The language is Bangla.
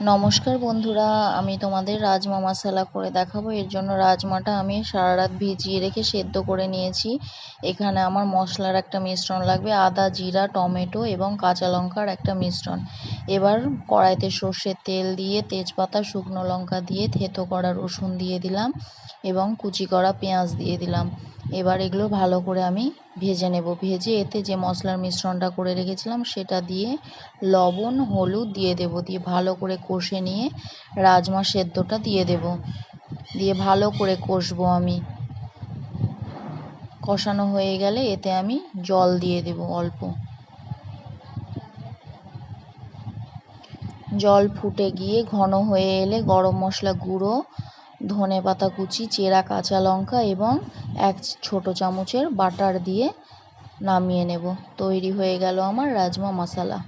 নমস্কার বন্ধুরা, আমি তোমাদের রাজমা মশলা করে দেখাবো। এর জন্য রাজমাটা আমি সারা রাত ভিজিয়ে রেখে সেদ্ধ করে নিয়েছি। এখানে আমার মশলার একটা মিশ্রণ লাগবে, আদা, জিরা, টমেটো এবং কাঁচা লঙ্কার একটা মিশ্রণ। এবার কড়াইতে সর্ষের তেল দিয়ে তেজপাতা, শুকনো লঙ্কা দিয়ে থেতো করা রসুন দিয়ে দিলাম এবং কুচি করা পেঁয়াজ দিয়ে দিলাম। এবার এগুলো ভালো করে আমি ভেজে নেব। ভেজে এতে যে মশলার মিশ্রণটা করে রেখেছিলাম সেটা দিয়ে লবণ, হলুদ দিয়ে দেব। দিয়ে ভালো করে কষে নিয়ে রাজমা সেদ্ধটা দিয়ে দেব। দিয়ে ভালো করে কষবো আমি। কষানো হয়ে গেলে এতে আমি জল দিয়ে দেব অল্প। জল ফুটে গিয়ে ঘন হয়ে এলে গরম মশলা গুঁড়ো, ধনেপাতা কুচি, চেরা কাঁচা লঙ্কা এবং 1 ছোট চামচের বাটার দিয়ে নামিয়ে নেব। তৈরি হয়ে গেল আমার রাজমা মশলা।